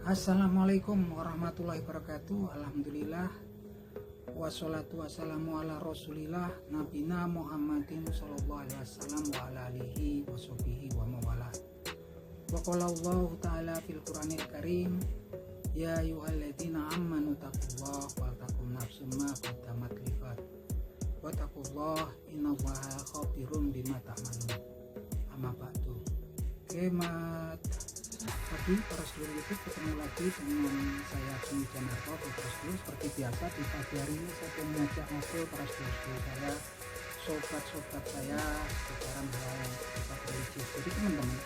Assalamualaikum warahmatullahi wabarakatuh. Alhamdulillah wassalatu wassalamu ala rasulillah nabina Muhammadin sallallahu alaihi wasallam wa ala alihi wa sahbihi wa mawala. Wa qala Allah ta'ala fil Qur'anil Karim, ya ayyuhalladzina amanu taqullaha wal takum nafsum ma qaddamat lighad wa taqullaha innallaha khabirum bima ta'malun. Amma ba'du. Kemat tadi para seluruh YouTube, ketemu lagi dengan saya Bung Janarto. Seperti biasa di pagi hari ini saya akan mengajak ngobrol para seluruh saya, sobat-sobat saya sekarang hal yang bersifat religius. Jadi teman-teman,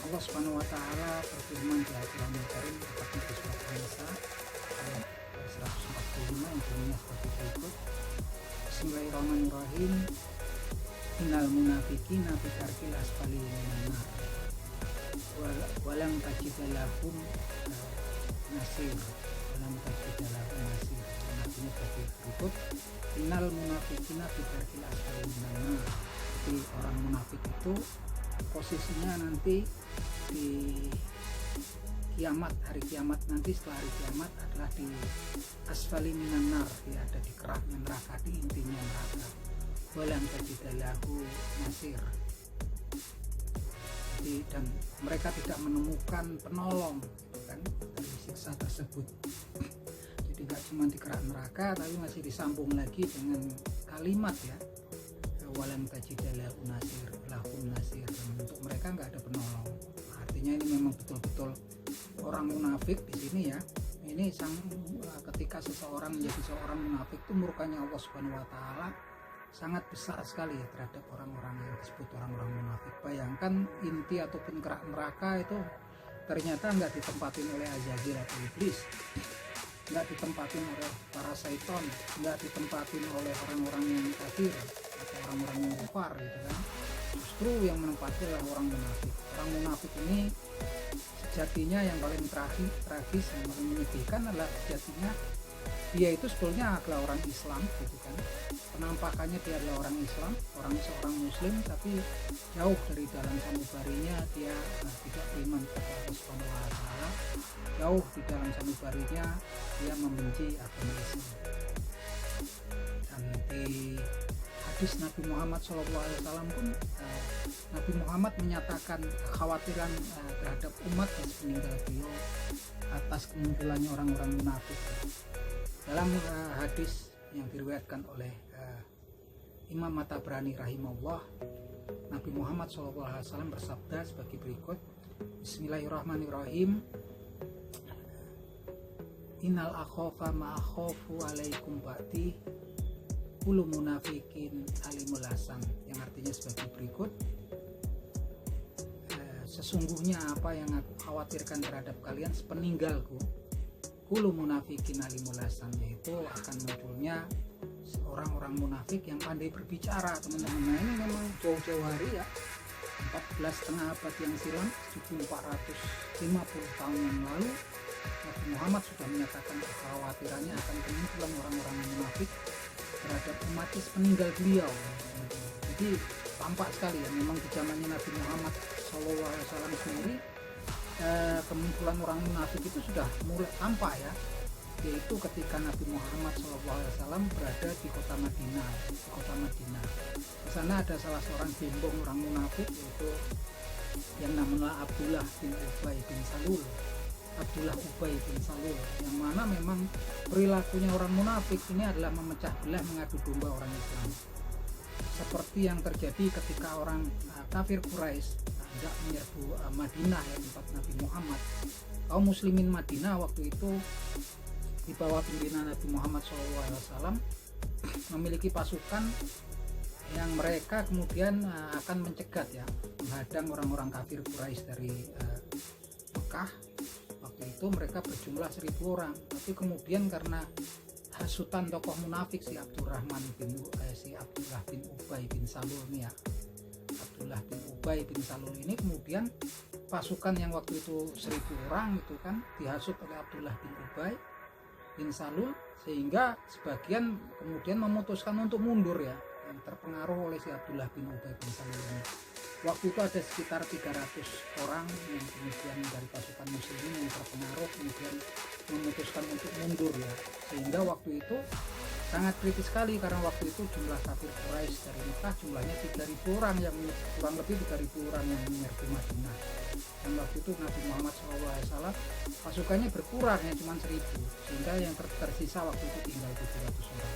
Allah Subhanahu wa Ta'ala berfirman di Al-Qur'anul Karim tepatnya di surat An-Nisa ayat 145 yang bunyinya seperti berikut. Bismillahirrahmanirrahim. Innal munafiqina fi darkil asfali minan nar walang tajidalahum nasir. Artinya seperti berikut. Innal munafiqina fi darkil asfali minan nar. Jadi orang munafik itu posisinya nanti di kiamat, hari kiamat nanti, setelah hari kiamat adalah di asfali minan nar, dia ada di keraknya neraka, di intinya neraka. Walang tajidalahu nasir. Jadi, dan mereka tidak menemukan penolong kan dari siksa tersebut. Jadi nggak cuma di kerak neraka, tapi masih disambung lagi dengan kalimat ya, walang tajidalahu nasir, lahum nasir. Dan untuk mereka nggak ada penolong. Nah, artinya ini memang betul-betul orang munafik di sini ya. Ini ketika seseorang menjadi seorang munafik itu murkanya Allah Subhanahu wa Ta'ala sangat besar sekali ya terhadap orang-orang yang disebut orang-orang munafik. Bayangkan inti ataupun kerak neraka itu ternyata nggak ditempatin oleh Azazil atau iblis, nggak ditempatin oleh para syaitan, nggak ditempatin oleh orang-orang yang kafir atau orang-orang yang kufar gitu kan. Justru yang menempati adalah orang munafik. Orang munafik ini sejatinya yang paling tragis, yang paling menyedihkan adalah sejatinya dia itu sebetulnya adalah orang Islam gitu kan. Penampakannya dia adalah orang Islam, seorang muslim, tapi jauh dari dalam sanubarinya dia tidak beriman kepada Allah Subhanahu wa Ta'ala. Jauh di dalam sanubarinya dia membenci agama Islam. Dan di hadis Nabi Muhammad SAW pun Nabi Muhammad menyatakan kekhawatiran terhadap umat yang sepeninggal beliau atas kemunculannya orang-orang munafik. Dalam hadis yang diriwayatkan oleh Imam At-Tabrani rahimahullah, Nabi Muhammad SAW bersabda sebagai berikut. Bismillahirrahmanirrahim. Innal akhofa ma'akhofu alaikum ba'di kullu munafikin alimul hasan. Yang artinya sebagai berikut. Sesungguhnya apa yang aku khawatirkan terhadap kalian sepeninggalku, kullu munafikin alimul hasan, yaitu akan munculnya orang-orang munafik yang pandai berbicara, teman-teman. Nah, ini memang jauh-jauh hari ya, 14,5 abad yang silam, 1450 tahun yang lalu, Nabi Muhammad sudah menyatakan kekhawatirannya akan kemunculan orang-orang munafik terhadap umat peninggal beliau. Jadi tampak sekali ya, memang di zamannya Nabi Muhammad SAW sendiri kemunculan orang munafik itu sudah mulai tampak ya, yaitu ketika Nabi Muhammad SAW berada di kota Madinah. Di sana ada salah seorang gembong orang munafik, yaitu yang namanya Abdullah bin Ubay bin Salul. Yang mana memang perilakunya orang munafik ini adalah memecah belah, mengadu domba orang Islam. Seperti yang terjadi ketika orang kafir Quraisy tidak menyerbu Madinah ya, tempat Nabi Muhammad. Kaum muslimin Madinah waktu itu di bawah pimpinan Nabi Muhammad SAW memiliki pasukan yang mereka kemudian akan mencegat ya, menghadang orang-orang kafir Quraisy dari Mekah. Waktu itu mereka berjumlah 1.000 orang, tapi kemudian karena hasutan tokoh munafik si Abdullah bin Ubay bin Salul nih ya, Abdullah bin Ubay bin Salul ini, kemudian pasukan yang waktu itu 1.000 orang itu kan dihasut oleh Abdullah bin Ubay bin Salul, sehingga sebagian kemudian memutuskan untuk mundur ya, terpengaruh oleh si Abdullah bin Ubay bin Salul ini. Waktu itu ada sekitar 300 orang yang kemudian dari pasukan muslimin yang terpengaruh kemudian memutuskan untuk mundur ya, sehingga waktu itu sangat kritis sekali karena waktu itu jumlah kafir Quraisy dari Mekah jumlahnya 3.000 orang, yang kurang lebih 3.000 orang yang menyerbu Madinah. Dan waktu itu Nabi Muhammad SAW pasukannya berkurang yang cuma 1.000, sehingga yang tersisa waktu itu tinggal 700 orang.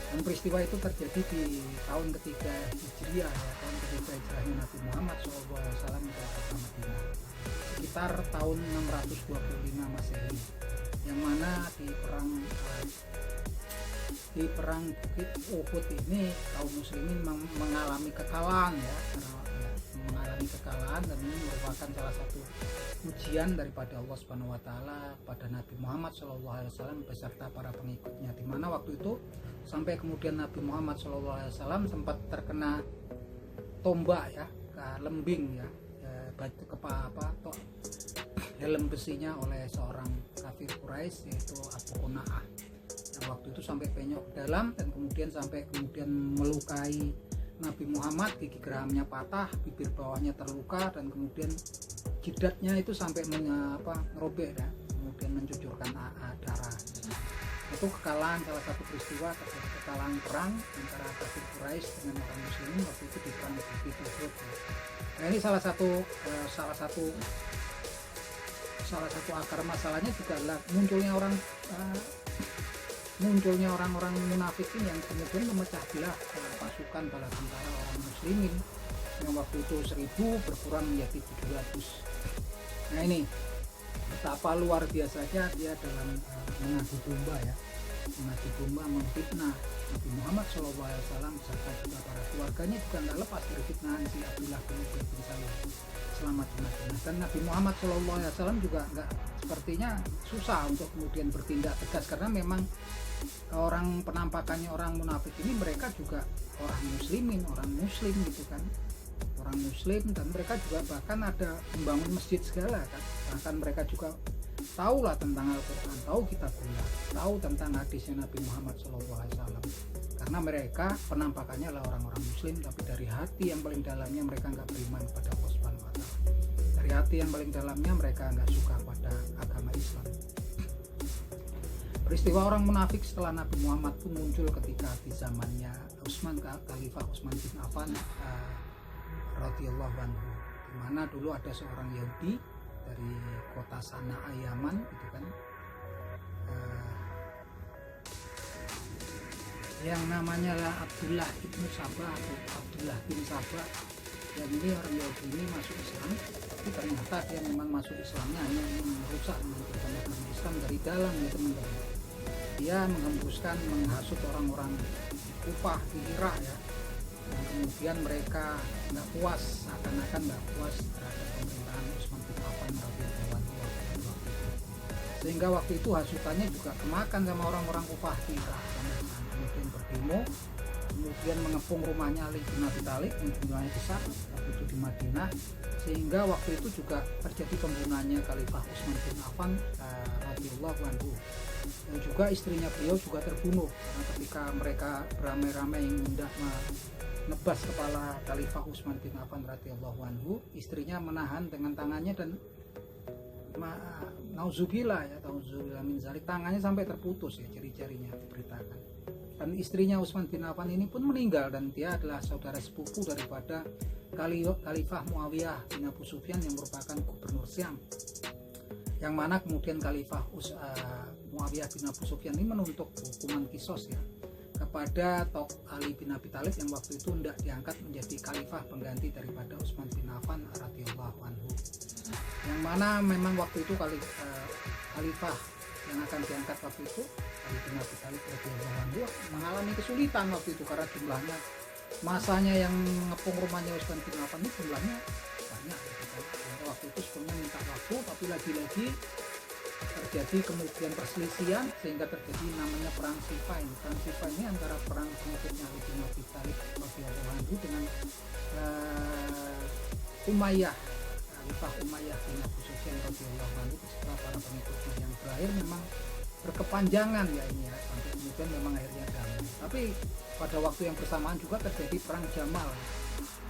Dan peristiwa itu terjadi di tahun ketiga Hijriah ya, tahun ketiga hijrahnya Nabi Muhammad SAW ke Madinah, sekitar tahun 625 Masehi, yang mana di perang Bukit Uhud ini kaum muslimin mengalami kekalahan ya, mengalami kekalahan, dan ini merupakan salah satu ujian daripada Allah Subhanahu wa taala kepada Nabi Muhammad SAW beserta para pengikutnya, di mana waktu itu sampai kemudian Nabi Muhammad SAW sempat terkena tombak ya, ke lembing ya, batu helm besinya oleh seorang kafir Quraisy yaitu Abu Quna'ah, yang waktu itu sampai penyok ke dalam dan kemudian melukai Nabi Muhammad, gigi geraham patah, bibir bawahnya terluka, dan kemudian jidatnya itu sampai merobek ya, kemudian mencucurkan darah. Itu kekalahan, salah satu peristiwa terjadi kekalahan perang antara kafir Quraisy dengan orang muslimin waktu itu di perang Bukit Uhud. Nah, ini salah satu akar masalahnya juga adalah munculnya orang-orang munafikin yang kemudian memecah belah pasukan bala tentara orang muslimin yang waktu itu 1.000 berkurang menjadi 700. Nah, ini betapa luar biasanya dia dalam mengadu domba ya, mengadu domba, memfitnah Nabi Muhammad SAW beserta juga para keluarganya, juga nggak lepas dari fitnahan si Abdullah bin Ubay bin Salul selama di Madinah. Dan Nabi Muhammad SAW juga nggak, sepertinya susah untuk kemudian bertindak tegas, karena memang orang penampakannya orang munafik ini mereka juga orang muslim gitu kan, orang muslim, dan mereka juga bahkan ada membangun masjid segala kan, bahkan mereka juga tahu lah tentang Al-Quran, tahu kitabullah, tahu tentang hadisnya Nabi Muhammad SAW, karena mereka penampakannya adalah orang-orang muslim, tapi dari hati yang paling dalamnya mereka nggak beriman kepada Allah Subhanahu wa taala. Dari hati yang paling dalamnya mereka nggak suka pada agama Islam. Peristiwa orang munafik setelah Nabi Muhammad pun muncul ketika di zamannya Khalifah Utsman bin Affan radhiyallahu anhu, di mana dulu ada seorang Yahudi dari kota Sana'a Yaman gitu kan, yang namanya lah Abdullah ibnu Sabah atau Abdullah bin Sabah. Dan ini orang Yahudi ini masuk Islam, tapi ternyata dia memang masuk Islamnya hanya merusak agama Islam dari dalam ya teman-teman. Dia menghasut orang-orang Kufah di Irak ya, dan kemudian mereka nggak puas, seakan-akan nggak puas terhadap pemerintahan Utsman bin Affan radhiyallahu anhu, sehingga waktu itu hasutannya juga kemakan sama orang-orang Kufah di Irak, kemudian berdemo, kemudian mengepung rumahnya Ali bin Abi Thalib yang jumlahnya besar waktu itu di Madinah, sehingga waktu itu juga terjadi pembunuhannya Khalifah Utsman bin Affan radhiyallahu anhu, dan juga istrinya beliau juga terbunuh karena ketika mereka beramai-ramai yang hendak menebas kepala Khalifah Utsman bin Affan radhiyallahu anhu, istrinya menahan dengan tangannya dan nauzubillah min zalik, tangannya sampai terputus ya, jari-jarinya diberitakan. Dan istrinya Utsman bin Affan ini pun meninggal, dan dia adalah saudara sepupu daripada Khalifah Muawiyah bin Abu Sufyan yang merupakan gubernur Syam, yang mana kemudian Khalifah Muawiyah bin Abu Sufyan ini menuntut hukuman kisos ya kepada Ali bin Abi Thalib yang waktu itu hendak diangkat menjadi khalifah pengganti daripada Utsman bin Affan radhiyallahu anhu, yang mana memang waktu itu khalifah yang akan diangkat waktu itu Ali bin Abi Thalib radhiyallahu anhu mengalami kesulitan waktu itu karena jumlahnya, masanya yang mengepung rumahnya Utsman bin Affan ini jumlahnya banyak gitu. Waktu itu sebenarnya minta waktu, tapi lagi-lagi terjadi kemudian perselisihan sehingga terjadi namanya perang Siffin. Perang Siffin ini antara perang pengikutnya Ali bin Abi Thalib radhiyallahu anhu dengan Umayyah, Khalifah Umayyah bin Abu Sufyan radhiyallahu anhu, setelah para pengikutnya, yang berakhir memang berkepanjangan ya ini ya, sampai kemudian memang akhirnya damai. Tapi pada waktu yang bersamaan juga terjadi perang Jamal.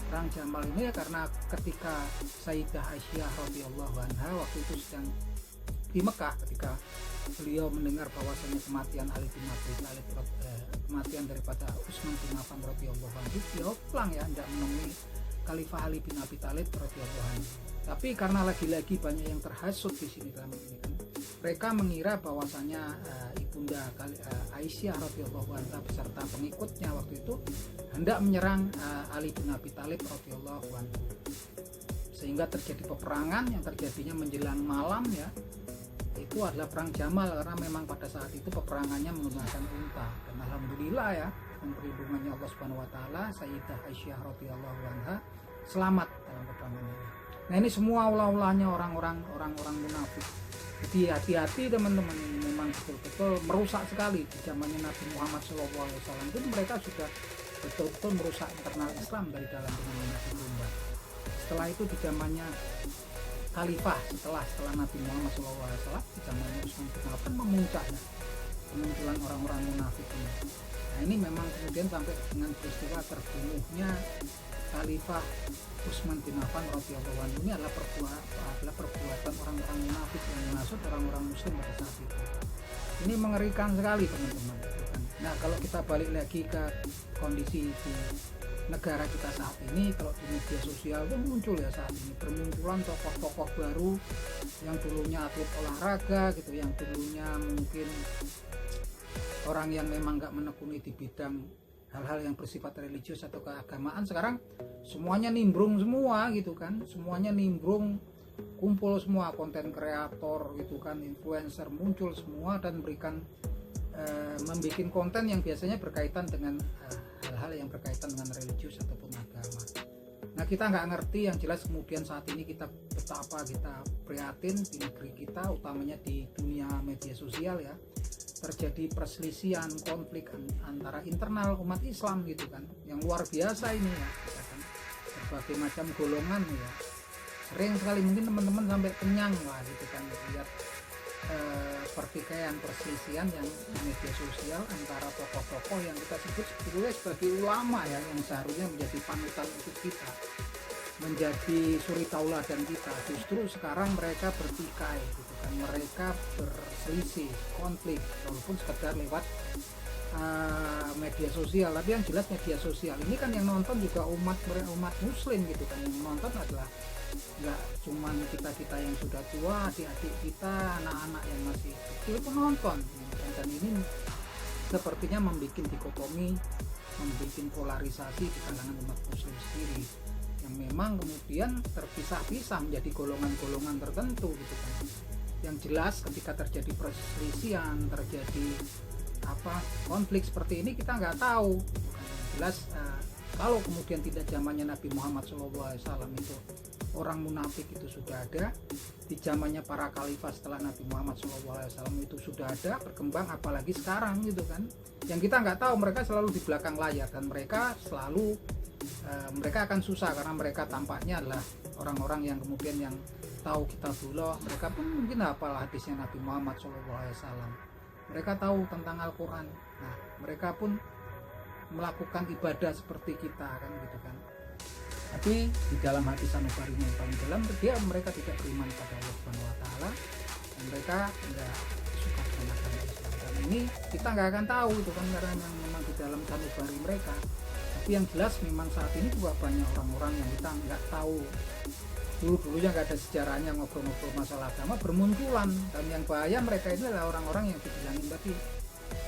Perang Jamal ini ya karena ketika Sayyidah Aisyah radhiyallahu anha waktu itu sedang di Mekah, ketika beliau mendengar bahwasanya kematian Ali bin Abi Thalib, kematian daripada Utsman bin Affan radhiyallahu anhu, beliau pulang ya, tidak menemui Khalifah Ali bin Abi Thalib radhiyallahu anhu. Tapi karena lagi-lagi banyak yang terhasut di sini dalam ini kan, mereka mengira bahwasanya ibunda Aisyah radhiyallahu anha beserta pengikutnya waktu itu hendak menyerang Ali bin Abi Thalib radhiyallahu anhu, sehingga terjadi peperangan yang terjadinya menjelang malam ya. Itu adalah perang Jamal, karena memang pada saat itu peperangannya menggunakan unta. Dan alhamdulillah ya, dengan perlindungannya Allah Subhanahu wa taala, Sayyidah Aisyah radhiyallahu anha selamat dalam peperangan ini. Nah, ini semua ulah-ulahnya orang-orang munafik. Jadi hati-hati teman-teman, ini memang betul-betul merusak sekali. Di zamannya Nabi Muhammad SAW itu mereka sudah betul-betul merusak internal Islam dari dalam dengan Nabi Muhammad. Setelah itu di zamannya Khalifah, setelah Nabi Muhammad SAW, di zamannya Utsman bin Affan memuncaknya kemunculan orang-orang munafik ini. Nah, ini memang kemudian sampai dengan peristiwa terbunuhnya Khalifah Utsman bin Affan radhiyallahu anhu ini adalah perbuatan orang-orang munafik yang menghasut orang-orang muslim pada saat itu. Ini mengerikan sekali teman-teman. Nah, kalau kita balik lagi ke kondisi di negara kita saat ini, kalau di media sosial itu muncul ya saat ini bermunculan tokoh-tokoh baru yang dulunya atlet olahraga gitu, yang dulunya mungkin orang yang memang nggak menekuni di bidang hal-hal yang bersifat religius atau keagamaan, sekarang semuanya nimbrung semua gitu kan, semuanya nimbrung, kumpul semua konten kreator gitu kan, influencer muncul semua dan memberikan membuat konten yang biasanya berkaitan dengan hal-hal yang berkaitan dengan religius ataupun agama. Nah, kita nggak ngerti, yang jelas kemudian saat ini kita betapa kita prihatin di negeri kita, utamanya di dunia media sosial ya, terjadi perselisihan, konflik antara internal umat Islam gitu kan, yang luar biasa ini ya, kan? Berbagai macam golongan ya, sering sekali mungkin teman-teman sampai kenyang lah gitu kan lihat pertikaian, perselisihan yang di media sosial antara tokoh-tokoh yang kita sebut sebetulnya sebagai ulama ya, yang seharusnya menjadi panutan untuk kita, menjadi suri tauladan kita. Justru sekarang mereka bertikai gitu kan, mereka berselisih, konflik, walaupun sekedar lewat media sosial. Tapi yang jelas media sosial ini kan yang nonton juga umat muslim gitu kan, yang nonton adalah nggak cuman kita yang sudah tua, adik-adik kita, anak-anak yang masih kecil pun nonton. Dan ini sepertinya membuat dikotomi, membuat polarisasi di kalangan umat muslim sendiri, yang memang kemudian terpisah-pisah menjadi golongan-golongan tertentu gitu kan. Yang jelas ketika terjadi perselisihan, terjadi konflik seperti ini kita nggak tahu gitu kan. Yang jelas kalau kemudian tidak zamannya Nabi Muhammad SAW itu orang munafik itu sudah ada, di zamannya para khalifah setelah Nabi Muhammad SAW itu sudah ada, berkembang, apalagi sekarang gitu kan, yang kita nggak tahu. Mereka selalu di belakang layar dan mereka selalu mereka akan susah karena mereka tampaknya adalah orang-orang yang kemudian yang tahu kitabullah, mereka pun mungkin hafal hadisnya Nabi Muhammad SAW, mereka tahu tentang Al-Quran. Nah, mereka pun melakukan ibadah seperti kita kan gitu kan, tapi di dalam hati sanubarinya yang paling dalam mereka tidak beriman pada Allah Subhanahu wa taala, dan mereka tidak suka dengan agama Islam. Dan ini kita nggak akan tahu itu kan, karena memang di dalam sanubari mereka. Tapi yang jelas memang saat ini juga banyak orang-orang yang kita nggak tahu, dulunya nggak ada sejarahnya, ngobrol-ngobrol masalah agama bermunculan. Dan yang bahaya mereka ini adalah orang-orang yang dibilangin tadi,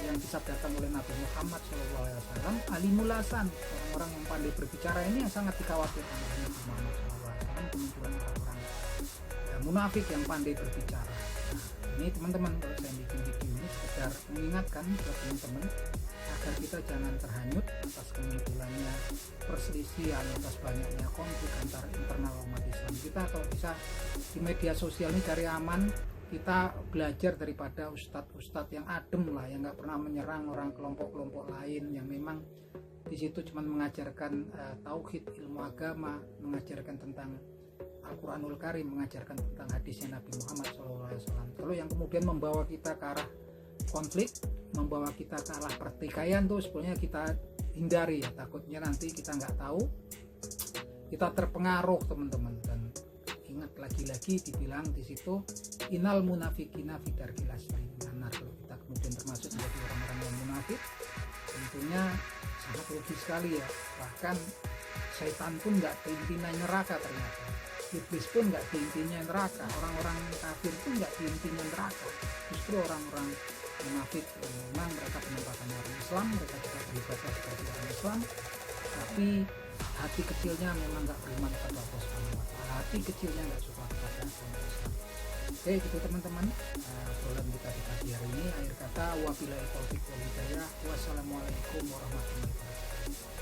yang disabdakan oleh Nabi Muhammad SAW, alimul lisan, orang-orang yang pandai berbicara. Ini yang sangat dikhawatirkan oleh Nabi Muhammad SAW, kemunculan orang-orang munafik yang pandai berbicara. Nah, ini teman-teman, kalau saya bikin video ini sekedar mengingatkan buat teman-teman agar kita jangan terhanyut atas kemunculannya perselisihan, atas banyaknya konflik antar internal umat Islam. Kita kalau bisa di media sosial ini cari aman, kita belajar daripada ustadz-ustadz yang adem lah, yang nggak pernah menyerang orang kelompok-kelompok lain, yang memang di situ cuma mengajarkan tauhid, ilmu agama, mengajarkan tentang Al-Quranul Karim, mengajarkan tentang hadisnya Nabi Muhammad SAW. Kalau yang kemudian membawa kita ke arah konflik, membawa kita ke arah pertikaian tuh sebenarnya kita hindari ya, takutnya nanti kita nggak tahu kita terpengaruh teman-teman. Dan ingat lagi-lagi dibilang di situ innal munafiqina fi darkil asfali minan nar. Kalau kita kemudian termasuk menjadi orang-orang yang munafik, tentunya sangat rugi sekali ya. Bahkan setan pun nggak diintinya neraka, ternyata iblis pun nggak diintinya neraka, orang-orang kafir pun nggak diintinya neraka. Justru orang-orang munafik memang mereka penempatannya orang Islam, mereka juga beribadah seperti orang Islam, tapi hati kecilnya memang nggak beriman kepada Allah Subhanahu wa Ta'ala, hati kecilnya nggak suka kepada agama Islam. Oke, gitu teman-teman, obrolan kita di pagi hari ini. Akhir kata, wabillahi taufiq wal hidayah. Wassalamualaikum warahmatullahi wabarakatuh.